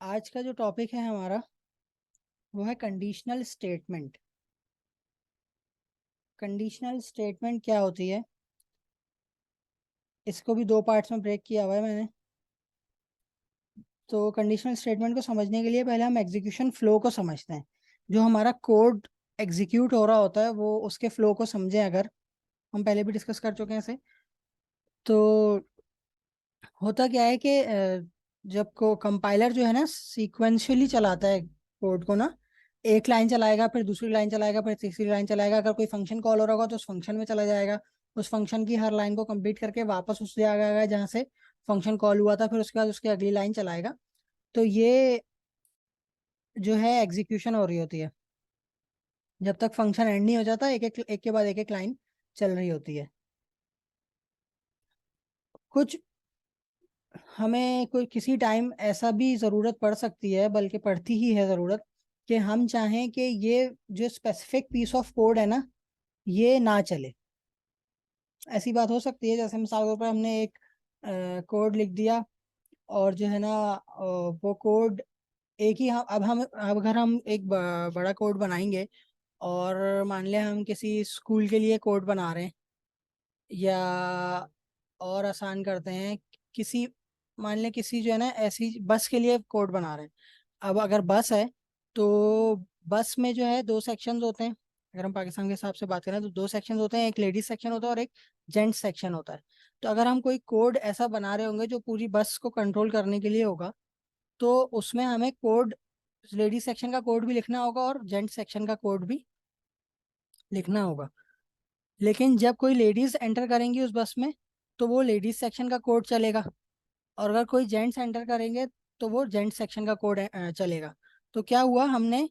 आज का जो टॉपिक है हमारा वो है कंडीशनल स्टेटमेंट। कंडीशनल स्टेटमेंट क्या होती है, इसको भी दो पार्ट्स में ब्रेक किया हुआ है मैंने। तो कंडीशनल स्टेटमेंट को समझने के लिए पहले हम एग्जीक्यूशन फ्लो को समझते हैं। जो हमारा कोड एग्जीक्यूट हो रहा होता है वो उसके फ्लो को समझें। अगर हम पहले भी डिस्कस कर चुके हैं इसे, तो होता क्या है कि जब को कंपाइलर जो है ना सीक्वेंशियली चलाता है कोड को ना, एक लाइन चलाएगा, फिर दूसरी लाइन चलाएगा, फिर तीसरी लाइन चलाएगा। अगर कोई फंक्शन कॉल हो रहा होगा तो उस फंक्शन में चला जाएगा, उस फंक्शन की हर लाइन को कंप्लीट करके वापस उस जगह आएगा जहाँ से फंक्शन कॉल हुआ था, फिर उसके बाद उसकी अगली लाइन चलाएगा। तो ये जो है एग्जीक्यूशन हो रही होती है जब तक फंक्शन एंड नहीं हो जाता। एक के बाद एक लाइन चल रही होती है। कुछ हमें कोई किसी टाइम ऐसा भी ज़रूरत पड़ सकती है, बल्कि पड़ती ही है ज़रूरत, कि हम चाहें कि ये जो स्पेसिफिक पीस ऑफ कोड है ना ये ना चले। ऐसी बात हो सकती है, जैसे मिसाल के तौर पर हमने एक कोड लिख दिया और जो है ना वो कोड एक ही हम अब अगर हम एक बड़ा कोड बनाएंगे और मान लिया हम किसी स्कूल के लिए कोड बना रहे हैं, या और आसान करते हैं, किसी मान लें किसी जो है ना ऐसी बस के लिए कोड बना रहे हैं। अब अगर बस है तो बस में जो है दो सेक्शंस होते हैं। अगर हम पाकिस्तान के हिसाब से बात करें तो दो सेक्शंस होते हैं, एक लेडीज सेक्शन होता है और एक जेंट्स सेक्शन होता है। तो अगर हम कोई कोड ऐसा बना रहे होंगे जो पूरी बस को कंट्रोल करने के लिए होगा, तो उसमें हमें कोड लेडीज सेक्शन का कोड भी लिखना होगा और जेंट्स सेक्शन का कोड भी लिखना होगा। लेकिन जब कोई लेडीज एंटर करेंगी उस बस में तो वो लेडीज सेक्शन का कोड चलेगा, और अगर कोई जेंट्स एंटर करेंगे तो वो जेंट्स सेक्शन का कोड चलेगा। तो क्या हुआ, हमने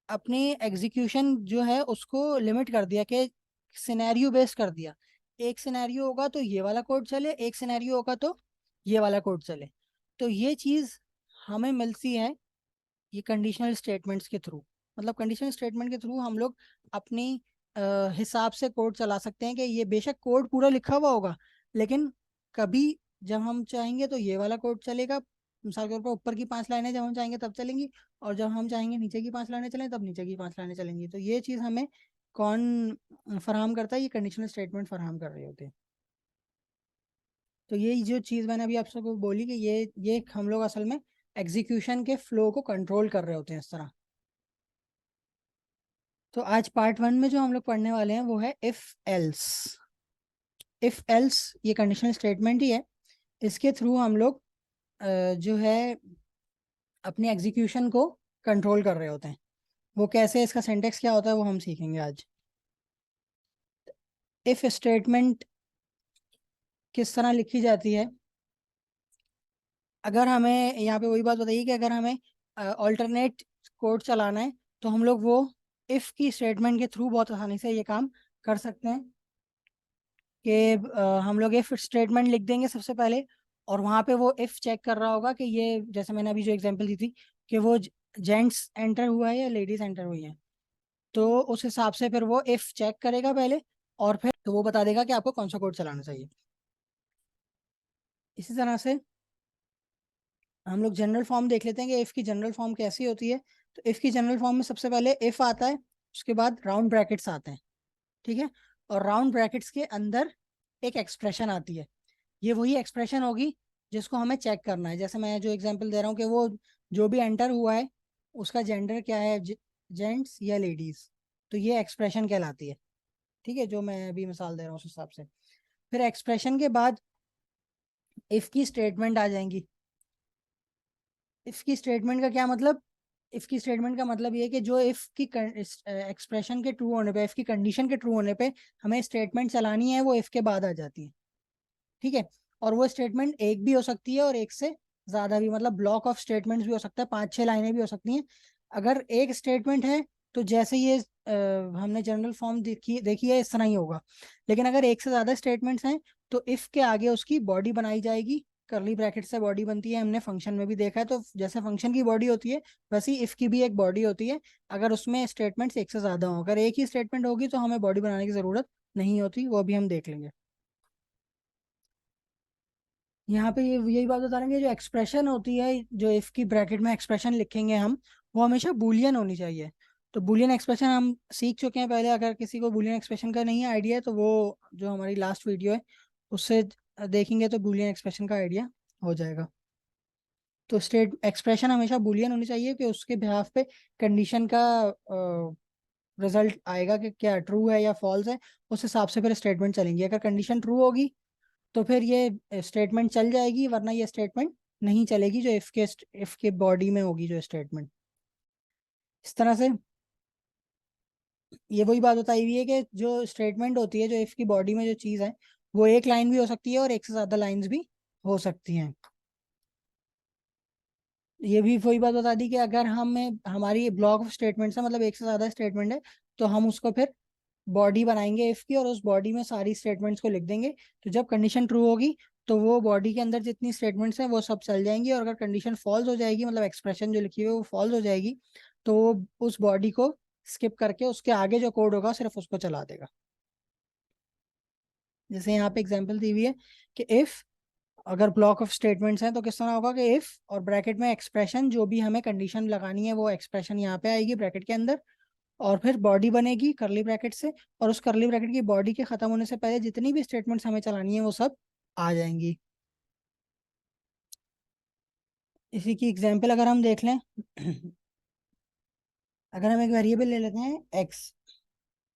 अपनी एग्जीक्यूशन जो है उसको लिमिट कर दिया कि सिनेरियो बेस्ड कर दिया। एक सिनेरियो होगा तो ये वाला कोड चले, एक सिनेरियो होगा तो ये वाला कोड चले। तो ये चीज़ हमें मिलती है ये कंडीशनल स्टेटमेंट्स के थ्रू। मतलब कंडीशनल स्टेटमेंट के थ्रू हम लोग अपनी हिसाब से कोड चला सकते हैं कि ये बेशक कोड पूरा लिखा हुआ होगा, लेकिन कभी जब हम चाहेंगे तो ये वाला कोड चलेगा। मिसाल के तौर पर ऊपर की 5 लाइनें जब हम चाहेंगे तब चलेंगी, और जब हम चाहेंगे नीचे की 5 लाइनें चलें तब नीचे की 5 लाइनें चलेंगी। तो ये चीज़ हमें कौन फराहम करता है? ये कंडीशनल स्टेटमेंट फराहम कर रहे होते हैं। तो ये जो चीज़ मैंने अभी आप सबको बोली कि ये हम लोग असल में एग्जीक्यूशन के फ्लो को कंट्रोल कर रहे होते हैं इस तरह। तो आज पार्ट 1 में जो हम लोग पढ़ने वाले हैं वो है इफ एल्स। इफ एल्स ये कंडीशनल स्टेटमेंट ही है। इसके थ्रू हम लोग जो है अपनी एग्जीक्यूशन को कंट्रोल कर रहे होते हैं। वो कैसे, इसका सिंटेक्स क्या होता है वो हम सीखेंगे आज। इफ स्टेटमेंट किस तरह लिखी जाती है? अगर हमें यहाँ पे वही बात बताइए कि अगर हमें ऑल्टरनेट कोड चलाना है तो हम लोग वो इफ की स्टेटमेंट के थ्रू बहुत आसानी से ये काम कर सकते हैं कि हम लोग इफ स्टेटमेंट लिख देंगे सबसे पहले, और वहां पे वो इफ चेक कर रहा होगा कि ये, जैसे मैंने अभी जो एग्जांपल दी थी, कि वो जेंट्स एंटर हुआ है या लेडीज एंटर हुई है। तो उस हिसाब से फिर वो इफ चेक करेगा पहले, और फिर तो वो बता देगा कि आपको कौन सा कोड चलाना चाहिए। इसी तरह से हम लोग जनरल फॉर्म देख लेते हैं कि इफ की जनरल फॉर्म कैसी होती है। तो इफ की जनरल फॉर्म में सबसे पहले इफ आता है, उसके बाद राउंड ब्रैकेट्स आते हैं। ठीक है। और राउंड ब्रैकेट्स के अंदर एक एक्सप्रेशन आती है। ये वही एक्सप्रेशन होगी जिसको हमें चेक करना है। जैसे मैं जो एग्जांपल दे रहा हूँ कि वो जो भी एंटर हुआ है उसका जेंडर क्या है, जेंट्स या लेडीज। तो ये एक्सप्रेशन कहलाती है। ठीक है, जो मैं अभी मिसाल दे रहा हूँ उस हिसाब से। फिर एक्सप्रेशन के बाद इफ की स्टेटमेंट आ जाएंगी। इफ की स्टेटमेंट का क्या मतलब? इफ की स्टेटमेंट का मतलब ये है कि जो इफ की एक्सप्रेशन के ट्रू होने पे, इफ की कंडीशन के ट्रू होने पे हमें स्टेटमेंट चलानी है, वो इफ के बाद आ जाती है। ठीक है। और वो स्टेटमेंट एक भी हो सकती है और एक से ज्यादा भी, मतलब ब्लॉक ऑफ स्टेटमेंट्स भी हो सकता है, 5-6 लाइनें भी हो सकती हैं। अगर एक स्टेटमेंट है तो जैसे ये हमने जनरल फॉर्म देखी देखी है इस तरह ही होगा। लेकिन अगर एक से ज्यादा स्टेटमेंट्स हैं तो इफ के आगे उसकी बॉडी बनाई जाएगी। करली ब्रैकेट से बॉडी बनती है, हमने फंक्शन में भी देखा है। तो जैसे फंक्शन की बॉडी होती है वैसे ही इफ की भी एक बॉडी होती है। अगर उसमें स्टेटमेंट्स एक से ज्यादा हो, अगर एक ही स्टेटमेंट होगी तो हमें बॉडी बनाने की जरूरत नहीं होती, वो भी हम देख लेंगे। यहाँ पे ये यही बात बता रहे हैं कि जो एक्सप्रेशन होती है, जो इफ की ब्रैकेट में एक्सप्रेशन लिखेंगे हम, वो हमेशा बूलियन होनी चाहिए। तो बूलियन एक्सप्रेशन हम सीख चुके हैं पहले, अगर किसी को बूलियन एक्सप्रेशन का नहीं आइडिया है तो वो जो हमारी लास्ट वीडियो है उससे देखेंगे तो बूलियन एक्सप्रेशन का आइडिया हो जाएगा। तो स्टेट एक्सप्रेशन हमेशा बूलियन होनी चाहिए कि उसके बिहाफ पे कंडीशन का रिजल्ट आएगा कि क्या ट्रू है या फॉल्स है, उस हिसाब से फिर स्टेटमेंट चलेंगी। अगर कंडीशन ट्रू होगी तो फिर ये स्टेटमेंट चल जाएगी, वरना ये स्टेटमेंट नहीं चलेगी, जो इफ के बॉडी में होगी जो स्टेटमेंट। इस तरह से ये वही बात बताई हुई है कि जो स्टेटमेंट होती है, जो इफ की बॉडी में जो चीज़ है, वो एक लाइन भी हो सकती है और एक से ज्यादा लाइंस भी हो सकती हैं। ये भी वही बात बता दी कि अगर हमें हमारी ब्लॉक ऑफ स्टेटमेंट्स है, मतलब एक से ज्यादा स्टेटमेंट है, तो हम उसको फिर बॉडी बनाएंगे इफ की, और उस बॉडी में सारी स्टेटमेंट्स को लिख देंगे। तो जब कंडीशन ट्रू होगी तो वो बॉडी के अंदर जितनी स्टेटमेंट्स हैं वो सब चल जाएंगी, और अगर कंडीशन फॉल्स हो जाएगी, मतलब एक्सप्रेशन जो लिखी हुई है वो फॉल्स हो जाएगी, तो वो उस बॉडी को स्किप करके उसके आगे जो कोड होगा सिर्फ उसको चला देगा। जैसे यहाँ पे एग्जाम्पल दी हुई है कि इफ, अगर ब्लॉक ऑफ स्टेटमेंट्स हैं तो किस तरह होगा कि इफ और ब्रैकेट में एक्सप्रेशन, जो भी हमें कंडीशन लगानी है वो एक्सप्रेशन यहाँ पे आएगी ब्रैकेट के अंदर, और फिर बॉडी बनेगी करली ब्रैकेट से, और उस करली ब्रैकेट की बॉडी के खत्म होने से पहले जितनी भी स्टेटमेंट्स हमें चलानी है वो सब आ जाएंगी। इसी की एग्जांपल अगर हम देख लें अगर हम एक वेरिएबल ले लेते हैं एक्स,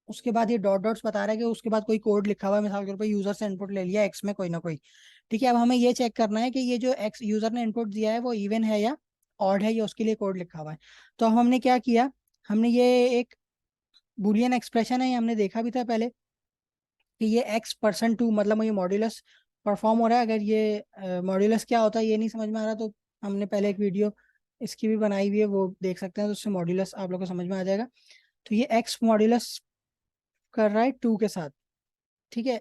उसके बाद ये डॉट डॉट्स बता रहा है कि उसके बाद कोई कोड लिखा हुआ है, मिसाल के तौर पर यूजर से इनपुट ले लिया एक्स में कोई ना कोई। ठीक है, अब हमें ये चेक करना है कि ये जो एक्स यूजर ने इनपुट दिया है वो इवन है या ऑड है, या उसके लिए कोड लिखा हुआ है। तो अब हमने क्या किया, हमने ये एक बुलियन एक्सप्रेशन है, ये हमने देखा भी था पहले कि ये x%2, मतलब ये मॉड्यूलस परफॉर्म हो रहा है। अगर ये मॉड्यूलस क्या होता है ये नहीं समझ में आ रहा तो हमने पहले एक वीडियो इसकी भी बनाई हुई है, वो देख सकते हैं, तो उससे मॉड्यूलस आप लोग को समझ में आ जाएगा। तो ये x मॉड्यूलस कर रहा है 2 के साथ। ठीक है,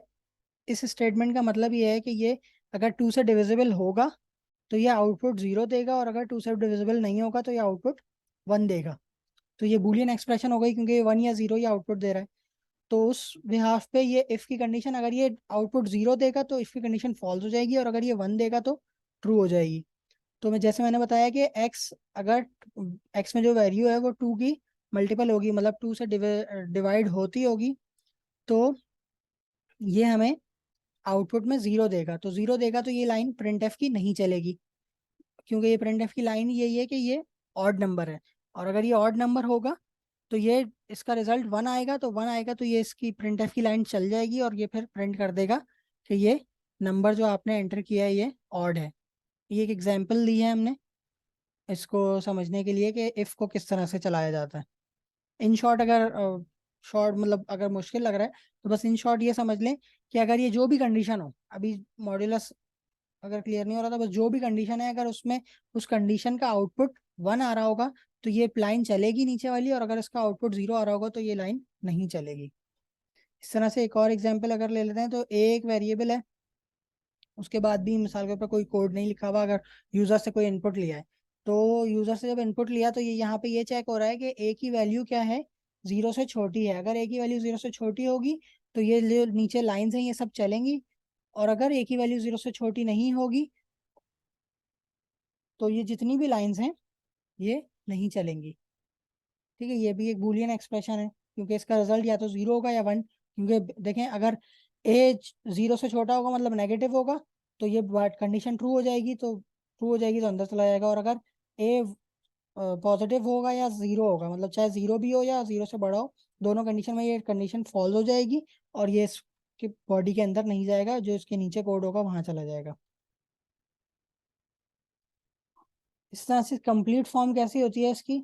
इस स्टेटमेंट का मतलब ये है कि ये अगर 2 से डिविजिबल होगा तो ये आउटपुट 0 देगा, और अगर 2 से डिविजिबल नहीं होगा तो ये आउटपुट 1 देगा। तो ये बूलियन एक्सप्रेशन हो गई, क्योंकि ये 1 या 0 ये आउटपुट दे रहा है। तो उस बिहाफ पे ये इफ की कंडीशन, अगर ये आउटपुट 0 देगा तो इफ की कंडीशन फॉल्स हो जाएगी, और अगर ये 1 देगा तो ट्रू हो जाएगी। तो मैं जैसे मैंने बताया कि एक्स, अगर एक्स में जो वैल्यू है वो 2 की मल्टीपल होगी, मतलब 2 से डिवाइड होती होगी, तो ये हमें आउटपुट में 0 देगा। तो 0 देगा तो ये लाइन प्रिंट एफ की नहीं चलेगी, क्योंकि ये प्रिंट एफ की लाइन यही है कि ये ऑड नंबर है, और अगर ये ऑड नंबर होगा तो ये इसका रिजल्ट 1 आएगा, तो 1 आएगा तो ये इसकी प्रिंट एफ की लाइन चल जाएगी, और ये फिर प्रिंट कर देगा कि ये नंबर जो आपने एंटर किया है ये ऑड है। ये एक एग्जांपल दी है हमने इसको समझने के लिए कि इफ को किस तरह से चलाया जाता है। इन शॉर्ट, अगर शॉर्ट मतलब अगर मुश्किल लग रहा है तो बस इन शॉर्ट ये समझ लें कि अगर ये जो भी कंडीशन हो, अभी मॉड्यूलस अगर क्लियर नहीं हो रहा था, बस जो भी कंडीशन है अगर उसमें उस कंडीशन का आउटपुट 1 आ रहा होगा तो ये लाइन चलेगी नीचे वाली, और अगर इसका आउटपुट 0 आ रहा होगा तो ये लाइन नहीं चलेगी। इस तरह से एक और एग्जांपल अगर ले लेते हैं, तो एक वेरिएबल है, उसके बाद भी मिसाल के ऊपर कोई कोड नहीं लिखा हुआ, अगर यूजर से कोई इनपुट लिया है, तो यूजर से जब इनपुट लिया तो ये यहाँ पे ये चेक हो रहा है कि ए की वैल्यू क्या है, 0 से छोटी है। अगर ए की वैल्यू 0 से छोटी होगी तो ये जो नीचे लाइंस हैं ये सब चलेंगी, और अगर ए की वैल्यू 0 से छोटी नहीं होगी तो ये जितनी भी लाइंस हैं ये नहीं चलेंगी। ठीक है, ये भी एक बूलियन एक्सप्रेशन है, क्योंकि इसका रिजल्ट या तो 0 होगा या 1। क्योंकि देखें, अगर ए 0 से छोटा होगा मतलब नेगेटिव होगा, तो ये कंडीशन ट्रू हो जाएगी, तो ट्रू हो जाएगी तो अंदर चला जाएगा, और अगर ए पॉजिटिव होगा या 0 होगा, मतलब चाहे 0 भी हो या 0 से बड़ा हो, दोनों कंडीशन में ये कंडीशन फॉल्स हो जाएगी, और ये इसके बॉडी के अंदर नहीं जाएगा, जो इसके नीचे कोड होगा वहां चला जाएगा। इस तरह से कंप्लीट फॉर्म कैसी होती है इसकी,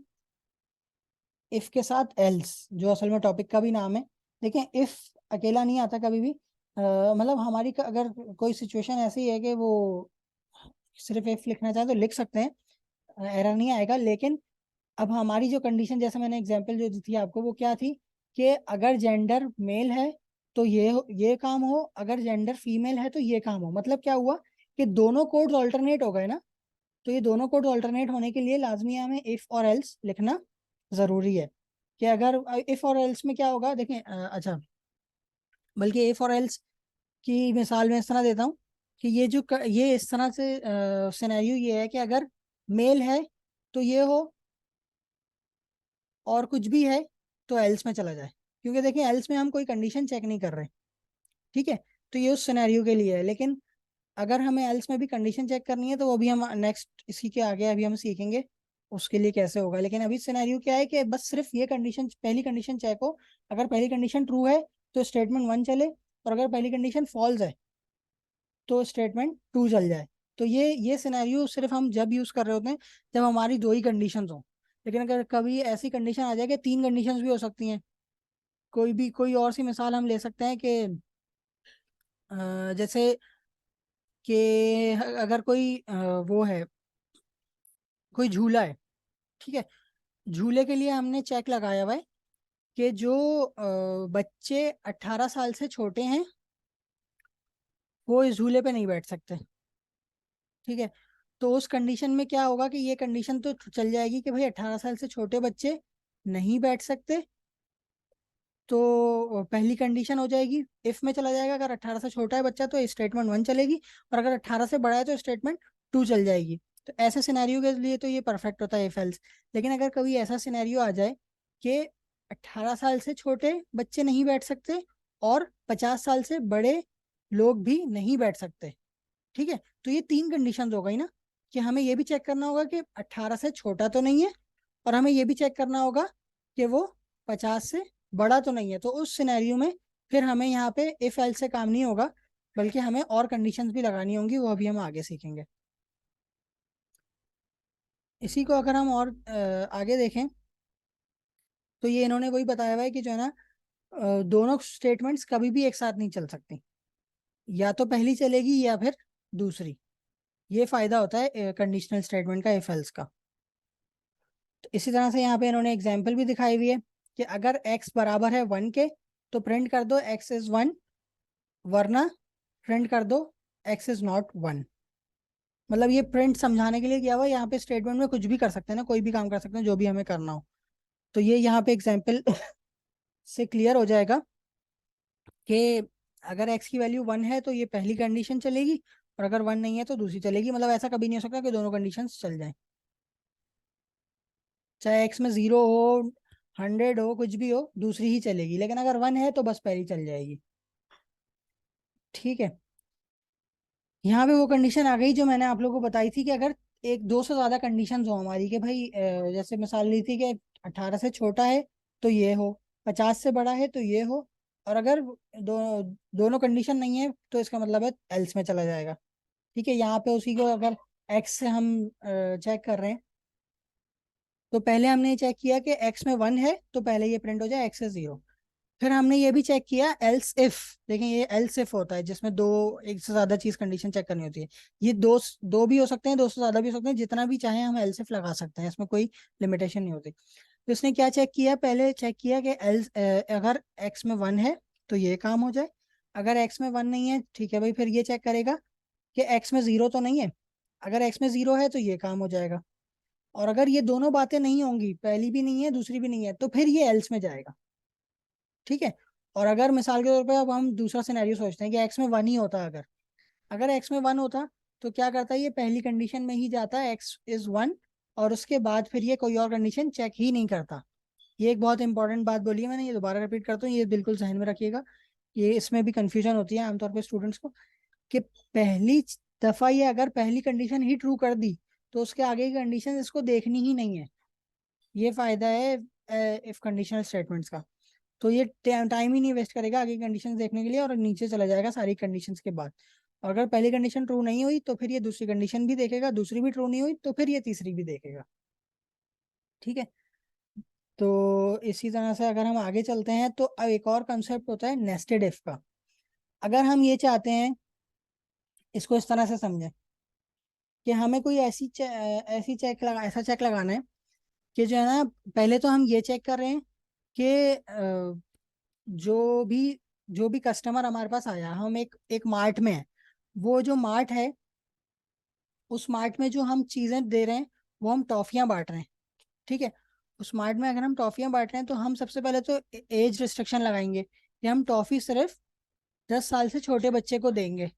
इफ के साथ एल्स, जो असल में टॉपिक का भी नाम है। देखें, इफ अकेला नहीं आता कभी भी, मतलब हमारी अगर कोई सिचुएशन ऐसी है कि वो सिर्फ इफ लिखना चाहे तो लिख सकते हैं, एरर नहीं आएगा। लेकिन अब हमारी जो कंडीशन, जैसे मैंने एग्जांपल जो दी थी आपको, वो क्या थी कि अगर जेंडर मेल है तो ये काम हो, अगर जेंडर फीमेल है तो ये काम हो। मतलब क्या हुआ कि दोनों कोड्स ऑल्टरनेट हो गए ना, तो ये दोनों कोड ऑल्टरनेट होने के लिए लाजमी है हमें इफ और एल्स लिखना जरूरी है। कि अगर इफ और एल्स में क्या होगा, देखें अच्छा, बल्कि इफ और एल्स की मिसाल मैं इस तरह देता हूँ कि ये इस तरह से सिनेरियो ये है कि अगर मेल है तो ये हो, और कुछ भी है तो एल्स में चला जाए। क्योंकि देखिए एल्स में हम कोई कंडीशन चेक नहीं कर रहे, ठीक है। तो ये उस सिनेरियो के लिए है, लेकिन अगर हमें एल्स में भी कंडीशन चेक करनी है तो वो भी हम नेक्स्ट इसी के आगे अभी हम सीखेंगे उसके लिए कैसे होगा। लेकिन अभी सिनेरियो क्या है कि बस सिर्फ ये कंडीशन, पहली कंडीशन चेक हो। अगर पहली कंडीशन ट्रू है तो स्टेटमेंट वन चले, और अगर पहली कंडीशन फॉल्स है तो स्टेटमेंट टू चल जाए। तो ये सिनेरियो सिर्फ हम जब यूज कर रहे होते हैं जब हमारी दो ही कंडीशंस हो। लेकिन अगर कभी ऐसी कंडीशन आ जाए कि तीन कंडीशंस भी हो सकती हैं, कोई और सी मिसाल हम ले सकते हैं कि जैसे कि अगर कोई वो है, कोई झूला है, ठीक है। झूले के लिए हमने चेक लगाया हुआ है कि जो बच्चे 18 साल से छोटे हैं वो इस झूले पे नहीं बैठ सकते, ठीक है। तो उस कंडीशन में क्या होगा कि ये कंडीशन तो चल जाएगी कि भाई 18 साल से छोटे बच्चे नहीं बैठ सकते, तो पहली कंडीशन हो जाएगी इफ में चला जाएगा। अगर 18 से छोटा है बच्चा तो स्टेटमेंट वन चलेगी, और अगर 18 से बड़ा है तो स्टेटमेंट टू चल जाएगी। तो ऐसे सिनेरियो के लिए तो ये परफेक्ट होता है इफ एल्स। लेकिन अगर कभी ऐसा सिनेरियो आ जाए कि 18 साल से छोटे बच्चे नहीं बैठ सकते और 50 साल से बड़े लोग भी नहीं बैठ सकते, ठीक है। तो ये तीन कंडीशंस हो गई ना, कि हमें ये भी चेक करना होगा कि 18 से छोटा तो नहीं है, और हमें ये भी चेक करना होगा कि वो 50 से बड़ा तो नहीं है। तो उस सिनेरियो में फिर हमें यहाँ पे इफ एल्स से काम नहीं होगा, बल्कि हमें और कंडीशंस भी लगानी होंगी, वो अभी हम आगे सीखेंगे। इसी को अगर हम और आगे देखें तो ये इन्होंने वही बताया हुआ है कि जो है ना, दोनों स्टेटमेंट्स कभी भी एक साथ नहीं चल सकती, या तो पहली चलेगी या फिर दूसरी। ये फायदा होता है कंडीशनल स्टेटमेंट का इफ एल्स का। तो इसी तरह से यहाँ पे इन्होंने एग्जाम्पल भी दिखाई हुई है कि अगर x बराबर है वन के तो प्रिंट कर दो x इज वन, वरना प्रिंट कर दो x इज नॉट वन। मतलब ये प्रिंट समझाने के लिए किया हुआ है, यहाँ पे स्टेटमेंट में कुछ भी कर सकते हैं ना, कोई भी काम कर सकते हैं जो भी हमें करना हो। तो ये यहाँ पे एग्जाम्पल से क्लियर हो जाएगा कि अगर x की वैल्यू वन है तो ये पहली कंडीशन चलेगी, और अगर वन नहीं है तो दूसरी चलेगी। मतलब ऐसा कभी नहीं हो सकता कि दोनों कंडीशन चल जाएं, चाहे एक्स में जीरो हो, 100 हो, कुछ भी हो, दूसरी ही चलेगी। लेकिन अगर वन है तो बस पहली चल जाएगी, ठीक है। यहाँ पे वो कंडीशन आ गई जो मैंने आप लोगों को बताई थी कि अगर एक दो से ज्यादा कंडीशंस हो हमारी, कि भाई जैसे मिसाल ली थी कि 18 से छोटा है तो ये हो, 50 से बड़ा है तो ये हो, और अगर दोनों कंडीशन नहीं है तो इसका मतलब है एल्स में चला जाएगा, ठीक है। यहाँ पे उसी को अगर एक्स से हम चेक कर रहे हैं, तो पहले हमने ये चेक किया कि एक्स में वन है तो पहले ये प्रिंट हो जाए एक्स इज जीरो। फिर हमने ये भी चेक किया एल्स इफ। देखें ये एल्स इफ होता है जिसमें दो, एक से ज्यादा चीज कंडीशन चेक करनी होती है। ये दो भी हो सकते हैं, दो से ज्यादा भी हो सकते हैं, जितना भी चाहे हम एल्स इफ लगा सकते हैं, इसमें कोई लिमिटेशन नहीं होती। तो इसने क्या चेक किया, पहले चेक किया कि एल्स अगर एक्स में वन है तो ये काम हो जाए। अगर एक्स में वन नहीं है, ठीक है भाई, फिर ये चेक करेगा कि एक्स में जीरो तो नहीं है। अगर एक्स में जीरो है तो ये काम हो जाएगा। और अगर ये दोनों बातें नहीं होंगी, पहली भी नहीं है दूसरी भी नहीं है, तो फिर ये एल्स में जाएगा, ठीक है। और अगर मिसाल के तौर पे अब हम दूसरा सिनेरियो सोचते हैं कि एक्स में वन ही होता, अगर अगर एक्स में वन होता तो क्या करता है, ये पहली कंडीशन में ही जाता है एक्स इज वन, और उसके बाद फिर ये कोई और कंडीशन चेक ही नहीं करता। ये एक बहुत इंपॉर्टेंट बात बोली है मैंने, ये दोबारा रिपीट करता हूँ, ये बिल्कुल जहन में रखिएगा। ये इसमें भी कंफ्यूजन होती है आमतौर पर स्टूडेंट्स को, कि पहली दफा ये अगर पहली कंडीशन ही ट्रू कर दी तो उसके आगे की कंडीशन इसको देखनी ही नहीं है। ये फायदा है इफ कंडीशनल स्टेटमेंट्स का। तो ये टाइम ही नहीं वेस्ट करेगा आगे कंडीशंस देखने के लिए, और नीचे चला जाएगा सारी कंडीशंस के बाद। और अगर पहली कंडीशन ट्रू नहीं हुई तो फिर ये दूसरी कंडीशन भी देखेगा, दूसरी भी ट्रू नहीं हुई तो फिर ये तीसरी भी देखेगा, ठीक है। तो इसी तरह से अगर हम आगे चलते हैं तो अब एक और कंसेप्ट होता है नेस्टेड इफ का। अगर हम ये चाहते हैं, इसको इस तरह से समझें कि हमें कोई ऐसी चेक लगा ऐसा चेक लगाना है कि जो है ना, पहले तो हम ये चेक कर रहे हैं कि जो भी जो भी कस्टमर हमारे पास आया, हम एक एक मार्ट में है, वो जो मार्ट है उस मार्ट में जो हम चीजें दे रहे हैं वो हम टॉफियां बांट रहे हैं, ठीक है। उस मार्ट में अगर हम टॉफियां बांट रहे हैं तो हम सबसे पहले तो एज रिस्ट्रिक्शन लगाएंगे कि हम टॉफी सिर्फ 10 साल से छोटे बच्चे को देंगे,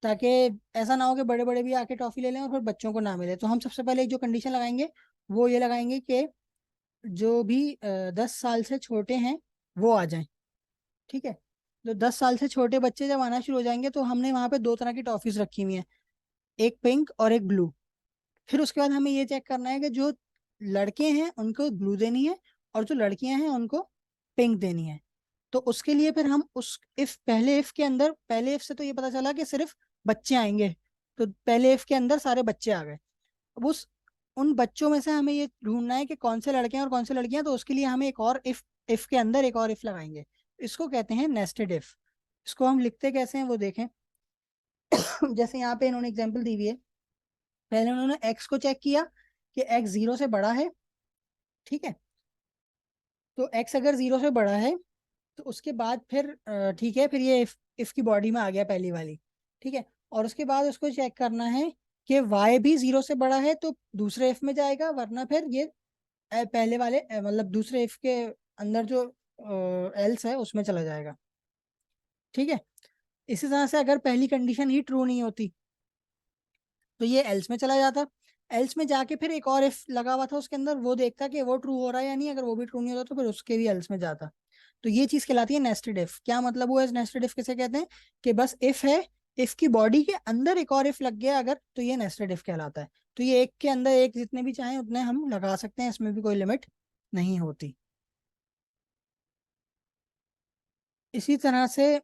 ताकि ऐसा ना हो कि बड़े बड़े भी आके टॉफी ले लें और फिर बच्चों को ना मिले। तो हम सबसे पहले जो कंडीशन लगाएंगे वो ये लगाएंगे कि जो भी 10 साल से छोटे हैं वो आ जाएं। ठीक है। तो 10 साल से छोटे बच्चे जब आना शुरू हो जाएंगे तो हमने वहां पे दो तरह की टॉफीज रखी हुई हैं, एक पिंक और एक ब्लू। फिर उसके बाद हमें ये चेक करना है कि जो लड़के हैं उनको ब्लू देनी है और जो लड़कियां हैं उनको पिंक देनी है। तो उसके लिए फिर हम उस इफ पहले इफ के अंदर, पहले इफ से तो ये पता चला कि सिर्फ बच्चे आएंगे, तो पहले इफ के अंदर सारे बच्चे आ गए। अब उस उन बच्चों में से हमें ये ढूंढना है कि कौन से लड़के हैं और कौन से लड़कियां, तो उसके लिए हमें एक और इफ के अंदर एक और इफ लगाएंगे। इसको कहते हैं नेस्टेड इफ। इसको हम लिखते कैसे हैं वो देखें। जैसे यहाँ पे इन्होंने एग्जाम्पल दी हुई है। पहले उन्होंने एक्स को चेक किया कि एक्स 0 से बड़ा है। ठीक है। तो एक्स अगर 0 से बड़ा है तो उसके बाद फिर ठीक है, फिर ये इफ की बॉडी में आ गया पहली वाली। ठीक है। और उसके बाद उसको चेक करना है कि वाई भी 0 से बड़ा है तो दूसरे इफ में जाएगा, वरना फिर ये पहले वाले मतलब दूसरे इफ के अंदर जो एल्स है उसमें चला जाएगा। ठीक है। इसी तरह से अगर पहली कंडीशन ही ट्रू नहीं होती तो ये एल्स में चला जाता। एल्स में जाके फिर एक और इफ लगा हुआ था उसके अंदर, वो देखता कि वो ट्रू हो रहा है या नहीं। अगर वो भी ट्रू नहीं होता तो फिर उसके भी एल्स में जाता। तो ये चीज कहलाती है नेस्टेड इफ। क्या मतलब हुआ इस नेस्टेड इफ किसे कहते हैं, कि बस इफ है, इफ की बॉडी के अंदर एक और इफ लग गया अगर, तो ये नेस्टेड इफ कहलाता है। तो ये एक के अंदर एक जितने भी चाहें उतने हम लगा सकते हैं, इसमें भी कोई लिमिट नहीं होती। इसी तरह से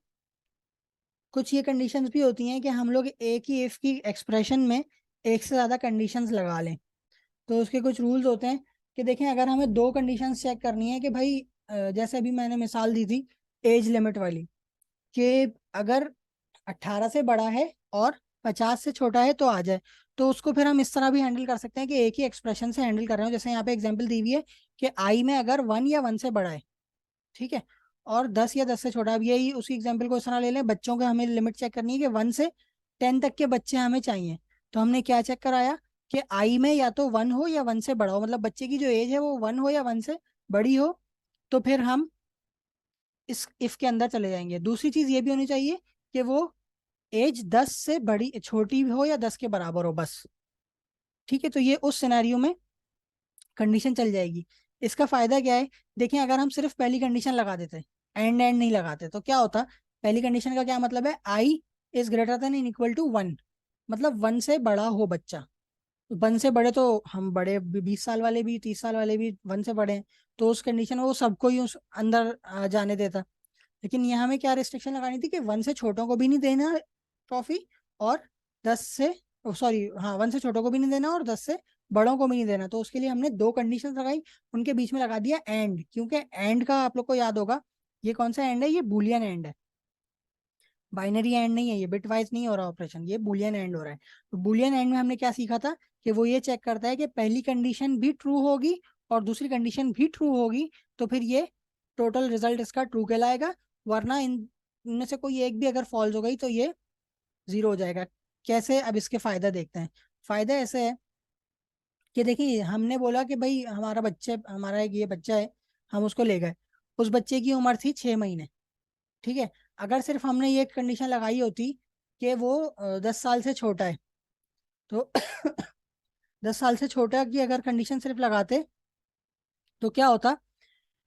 कुछ ये कंडीशंस भी होती हैं कि हम लोग एक ही इफ की एक्सप्रेशन में एक से ज्यादा कंडीशंस लगा लें। तो उसके कुछ रूल्स होते हैं कि देखें, अगर हमें दो कंडीशंस चेक करनी है कि भाई जैसे अभी मैंने मिसाल दी थी एज लिमिट वाली, कि अगर 18 से बड़ा है और 50 से छोटा है तो आ जाए। तो उसको फिर हम इस तरह भी हैंडल कर सकते हैं कि एक ही एक्सप्रेशन से हैंडल कर रहे हो। जैसे यहाँ पे एग्जांपल दी हुई है कि आई में अगर 1 या 1 से बड़ा है, ठीक है, और 10 या 10 से छोटा। अब यही उसी एग्जाम्पल को इस तरह ले लें, बच्चों के हमें लिमिट चेक करनी है कि 1 से 10 तक के बच्चे हमें चाहिए। तो हमने क्या चेक कराया कि आई में या तो 1 हो या 1 से बड़ा हो, मतलब बच्चे की जो एज है वो 1 हो या 1 से बड़ी हो। तो फिर हम इस इफ के अंदर चले जाएंगे। दूसरी चीज ये भी होनी चाहिए कि वो एज 10 से बड़ी छोटी हो या 10 के बराबर हो बस। ठीक है। तो ये उस सिनेरियो में कंडीशन चल जाएगी। इसका फायदा क्या है, देखें, अगर हम सिर्फ पहली कंडीशन लगा देते, एंड नहीं लगाते, तो क्या होता। पहली कंडीशन का क्या मतलब है, I is greater than in equal to 1, मतलब 1 से बड़ा हो बच्चा। 1 से बड़े तो हम बड़े 20 साल वाले भी 30 साल वाले भी 1 से बड़े हैं, तो उस कंडीशन में वो सबको ही उस अंदर जाने देता। लेकिन यहाँ हमें क्या रिस्ट्रिक्शन लगानी थी कि 1 से छोटों को भी नहीं देना ट्रॉफी, और 10 से, सॉरी हाँ, 1 से छोटों को भी नहीं देना और 10 से बड़ों को भी नहीं देना। तो उसके लिए हमने दो कंडीशंस लगाई, उनके बीच में लगा दिया एंड। क्योंकि एंड का आप लोग को याद होगा, ये कौन सा एंड है, ये बुलियन एंड है, बाइनरी एंड नहीं है, ये बिट वाइज नहीं हो रहा ऑपरेशन, ये बुलियन एंड हो रहा है। तो बुलियन एंड में हमने क्या सीखा था कि वो ये चेक करता है कि पहली कंडीशन भी ट्रू होगी और दूसरी कंडीशन भी ट्रू होगी, तो फिर ये टोटल रिजल्ट इसका ट्रू कहलाएगा। वरना इनमें से कोई एक भी अगर फॉल्स हो गई तो ये 0 हो जाएगा। कैसे, अब इसके फायदा देखते हैं। फायदा ऐसे है कि देखिए, हमने बोला कि भाई हमारा बच्चे, हमारा एक ये बच्चा है, हम उसको ले गए। उस बच्चे की उम्र थी 6 महीने। ठीक है। अगर सिर्फ हमने ये कंडीशन लगाई होती कि वो 10 साल से छोटा है, तो 10 साल से छोटा की अगर कंडीशन सिर्फ लगाते तो क्या होता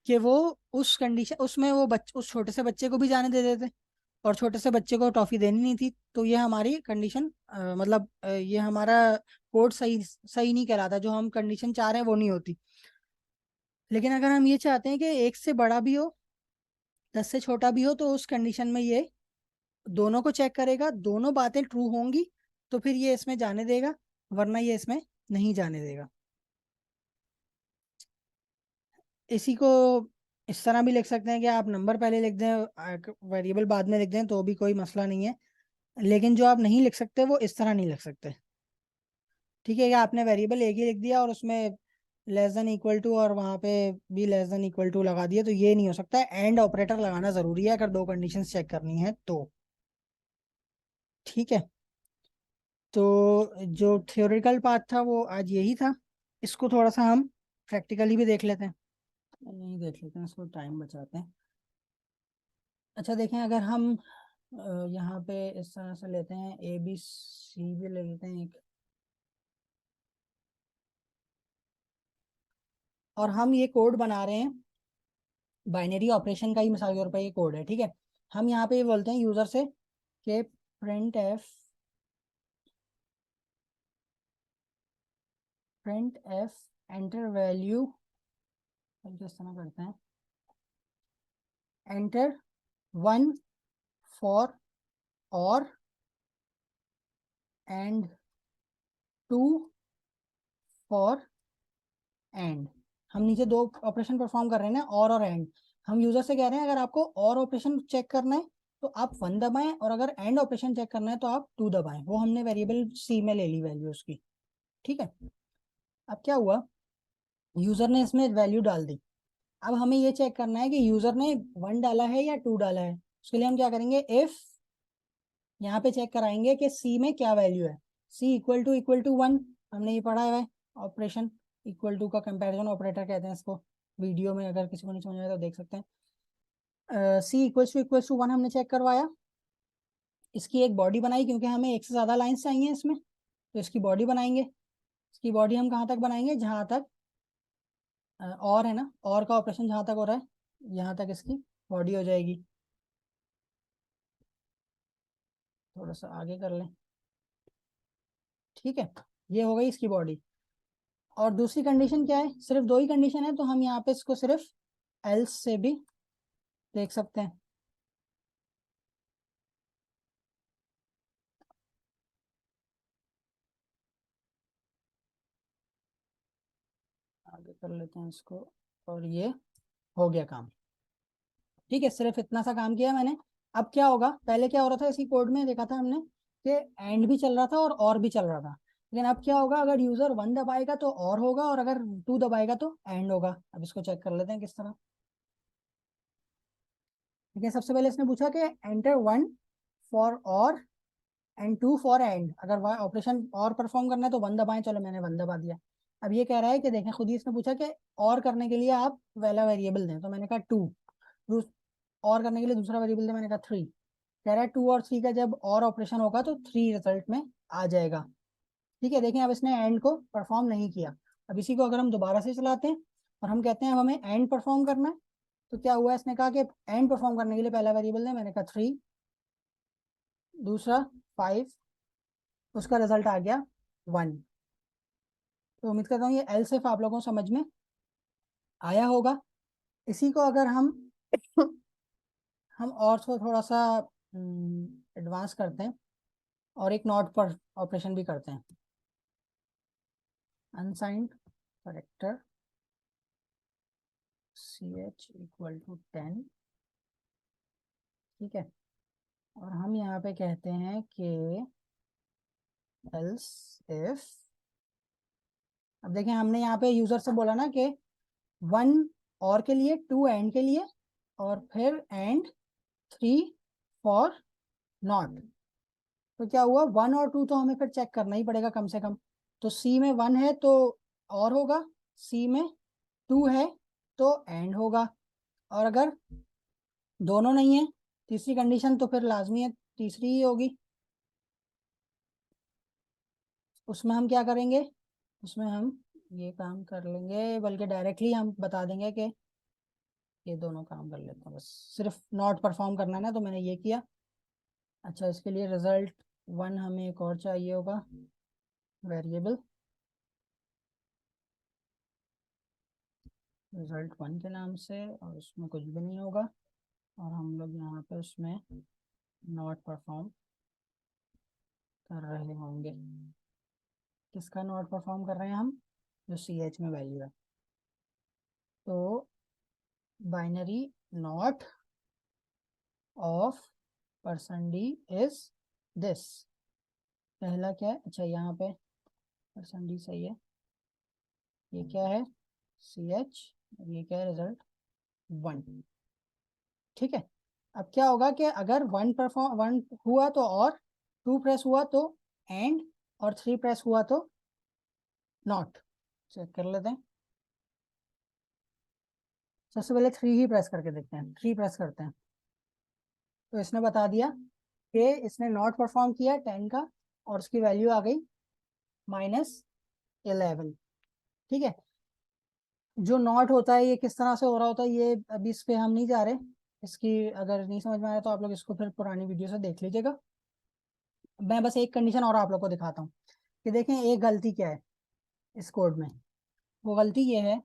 कि वो उस कंडीशन उसमें वो उस छोटे से बच्चे को भी जाने दे देते और छोटे से बच्चे को टॉफी देनी नहीं थी। तो ये हमारी कंडीशन मतलब ये हमारा कोड सही सही नहीं कहलाता, जो हम कंडीशन चाह रहे हैं वो नहीं होती। लेकिन अगर हम ये चाहते हैं कि एक से बड़ा भी हो 10 से छोटा भी हो, तो उस कंडीशन में ये दोनों को चेक करेगा, दोनों बातें ट्रू होंगी तो फिर ये इसमें जाने देगा, वरना ये इसमें नहीं जाने देगा। इसी को इस तरह भी लिख सकते हैं कि आप नंबर पहले लिख दें, वेरिएबल बाद में लिख दें, तो भी कोई मसला नहीं है। लेकिन जो आप नहीं लिख सकते वो इस तरह नहीं लिख सकते। ठीक है, या आपने वेरिएबल एक ही लिख दिया और उसमें लेस देन इक्वल टू और वहां पे भी लेस देन इक्वल टू लगा दिया, तो ये नहीं हो सकता है। एंड ऑपरेटर लगाना जरूरी है अगर दो कंडीशंस चेक करनी है तो। ठीक है। तो जो थियोरिटिकल पार्ट था वो आज यही था। इसको थोड़ा सा हम प्रैक्टिकली भी देख लेते हैं, नहीं देख लेते हैं, इसको टाइम बचाते हैं। अच्छा देखें, अगर हम यहाँ पे इस तरह से लेते हैं, ए बी सी भी ले लेते हैं एक, और हम ये कोड बना रहे हैं बाइनरी ऑपरेशन का ही, मिसाल के तौर पर ये कोड है, ठीक है। हम यहाँ पे ये बोलते हैं यूजर से कि प्रिंट एफ एंटर वैल्यू, किस तरह करते हैं, एंटर 1 फॉर और एंड 2 फॉर एंड। हम नीचे दो ऑपरेशन परफॉर्म कर रहे हैं ना, और एंड। हम यूजर से कह रहे हैं अगर आपको और ऑपरेशन चेक करना है तो आप 1 दबाएं, और अगर एंड ऑपरेशन चेक करना है तो आप 2 दबाएं। वो हमने वेरिएबल सी में ले ली वैल्यू उसकी, ठीक है। अब क्या हुआ, यूजर ने इसमें वैल्यू डाल दी। अब हमें ये चेक करना है कि यूजर ने 1 डाला है या 2 डाला है। उसके लिए हम क्या करेंगे, इफ, यहाँ पे चेक कराएंगे कि सी में क्या वैल्यू है। सी इक्वल टू 1, हमने ये पढ़ा है ऑपरेशन इक्वल टू का कंपैरिजन ऑपरेटर कहते हैं इसको। वीडियो में अगर किसी को नहीं समझ में आया तो देख सकते हैं। सी इक्वल टू 1 हमने चेक करवाया। इसकी एक बॉडी बनाई, क्योंकि हमें एक से ज्यादा लाइंस चाहिए इसमें, तो इसकी बॉडी बनाएंगे। इसकी बॉडी हम कहाँ तक बनाएंगे, जहां तक और है ना, और का ऑपरेशन जहां तक हो रहा है यहाँ तक इसकी बॉडी हो जाएगी। थोड़ा सा आगे कर लें, ठीक है। ये हो गई इसकी बॉडी। और दूसरी कंडीशन क्या है, सिर्फ दो ही कंडीशन है, तो हम यहाँ पे इसको सिर्फ एल्स से भी देख सकते हैं। आगे कर लेते हैं इसको, और ये हो गया काम, ठीक है। सिर्फ इतना सा काम किया मैंने। अब क्या होगा, पहले क्या हो रहा था इसी कोड में देखा था हमने कि एंड भी चल रहा था और भी चल रहा था। लेकिन अब क्या होगा, अगर यूजर 1 दबाएगा तो और होगा, और अगर 2 दबाएगा तो एंड होगा। अब इसको चेक कर लेते हैं किस तरह। ठीक है, सबसे पहले इसने पूछा कि एंटर 1 फॉर और एंड 2 फॉर एंड। अगर ऑपरेशन और परफॉर्म करना है तो 1 दबाएं, चलो मैंने 1 दबा दिया। अब ये कह रहा है कि देखें, खुद ही इसने पूछा कि और करने के लिए आप वाला वेरिएबल दें, तो मैंने कहा 2। और करने के लिए दूसरा वेरिएबल दें, मैंने कहा 3। कह रहा है 2 और 3 का जब और ऑपरेशन होगा तो 3 रिजल्ट में आ जाएगा, ठीक है। देखें, अब इसने एंड को परफॉर्म नहीं किया। अब इसी को अगर हम दोबारा से चलाते हैं और हम कहते हैं अब हमें एंड परफॉर्म करना है, तो क्या हुआ, इसने कहा कि एंड परफॉर्म करने के लिए पहला वेरिएबल दें, मैंने कहा 3, दूसरा 5, उसका रिजल्ट आ गया 1। तो उम्मीद करता हूँ ये एल सिर्फ आप लोगों को समझ में आया होगा। इसी को अगर हम हम और थोड़ा सा एडवांस करते हैं और एक नॉट पर ऑपरेशन भी करते हैं। Unsigned character ch equal to 10, ठीक है। और हम यहाँ पे कहते हैं कि एल्स इफ, अब देखें हमने यहाँ पे यूजर से बोला ना कि 1 और के लिए, 2 एंड के लिए, और फिर एंड 3 फॉर नॉट। तो क्या हुआ, 1 और 2 तो हमें फिर चेक करना ही पड़ेगा कम से कम। तो सी में 1 है तो और होगा, सी में 2 है तो एंड होगा, और अगर दोनों नहीं है, तीसरी कंडीशन, तो फिर लाजमी है तीसरी ही होगी। उसमें हम क्या करेंगे, उसमें हम ये काम कर लेंगे, बल्कि डायरेक्टली हम बता देंगे कि ये दोनों काम कर लेते हैं, बस सिर्फ नॉट परफॉर्म करना है ना, तो मैंने ये किया। अच्छा, इसके लिए रिजल्ट 1 हमें एक और चाहिए होगा वेरिएबल, रिजल्ट 1 के नाम से, और उसमें कुछ भी नहीं होगा। और हम लोग यहाँ पे उसमें नॉट परफॉर्म कर रहे होंगे। किसका नॉट परफॉर्म कर रहे हैं हम, जो सी एच में वैल्यू है। तो binary not of percent D is this. पहला क्या है, अच्छा यहाँ पे परसेंट डी सही है, ये क्या है सी एच, ये क्या है रिजल्ट 1, ठीक है। अब क्या होगा कि अगर 1 हुआ तो और, 2 प्रेस हुआ तो एंड, और 3 प्रेस हुआ तो नॉट। चेक कर लेते हैं, सबसे पहले 3 ही प्रेस करके देखते हैं। 3 प्रेस करते हैं तो इसने बता दिया ये इसने नॉट परफॉर्म किया 10 का, और उसकी वैल्यू आ गई -11। ठीक है, जो नॉट होता है ये किस तरह से हो रहा होता है, ये अभी इस पे हम नहीं जा रहे। इसकी अगर नहीं समझ में आया तो आप लोग इसको फिर पुरानी वीडियो से देख लीजिएगा। मैं बस एक कंडीशन और आप लोग को दिखाता हूँ कि देखें एक गलती क्या है इस कोड में। वो गलती ये है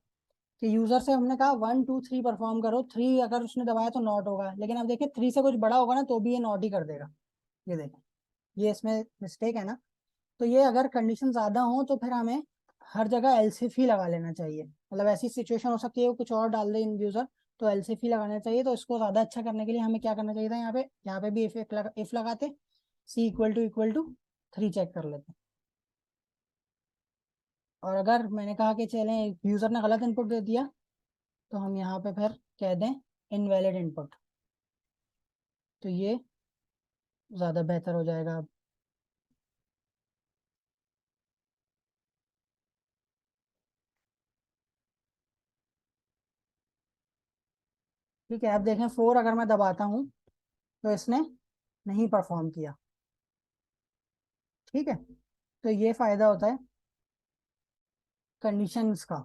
कि यूजर से हमने कहा 1 2 3 परफॉर्म करो, 3 अगर उसने दबाया तो नॉट होगा, लेकिन अब देखें 3 से कुछ बड़ा होगा ना तो भी ये नॉट ही कर देगा। ये देखें, ये इसमें मिस्टेक है ना। तो ये अगर कंडीशन ज्यादा हो तो फिर हमें हर जगह एलसिफ ही लगा लेना चाहिए। मतलब ऐसी सिचुएशन हो सकती है वो कुछ और डाल दे इन यूजर, तो एलसिफ ही लगाना चाहिए। तो इसको ज्यादा अच्छा करने के लिए हमें क्या करना चाहिए था, यहाँ पे भी इफ लगाते, सी इक्वल टू 3 चेक कर लेते। और अगर मैंने कहा कि चलें यूजर ने गलत इनपुट दे दिया तो हम यहाँ पे फिर कह दें इनवैलिड इनपुट, तो ये ज्यादा बेहतर हो जाएगा। ठीक है, अब देखें 4 अगर मैं दबाता हूँ तो इसने नहीं परफॉर्म किया। ठीक है, तो ये फायदा होता है कंडीशंस का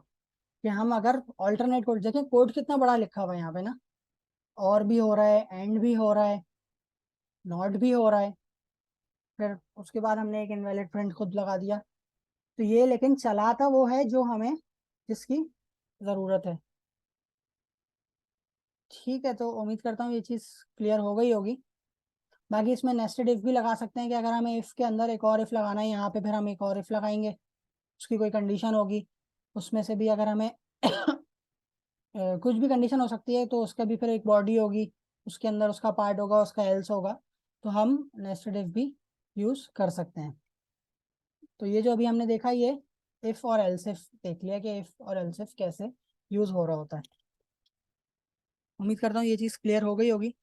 कि हम अगर ऑल्टरनेट कोड देखें, कोड कितना बड़ा लिखा हुआ है यहाँ पे ना, और भी हो रहा है, एंड भी हो रहा है, नॉट भी हो रहा है, फिर उसके बाद हमने एक इनवैलिड प्रिंट खुद लगा दिया। तो ये लेकिन चलाता वो है जो हमें जिसकी ज़रूरत है। ठीक है, तो उम्मीद करता हूँ ये चीज़ क्लियर हो गई होगी। बाकी इसमें नेस्टेड इफ भी लगा सकते हैं कि अगर हमें इफ के अंदर एक और इफ लगाना है, यहाँ पे फिर हम एक और इफ लगाएंगे, उसकी कोई कंडीशन होगी, उसमें से भी अगर हमें कुछ भी कंडीशन हो सकती है तो उसका भी फिर एक बॉडी होगी, उसके अंदर उसका पार्ट होगा, उसका एल्स होगा, तो हम नेस्टेड इफ भी यूज कर सकते हैं। तो ये जो अभी हमने देखा, ये इफ और एल्स इफ देख लिया कि इफ और एल्स इफ कैसे यूज हो रहा होता है। उम्मीद करता हूँ ये चीज़ क्लियर हो गई होगी।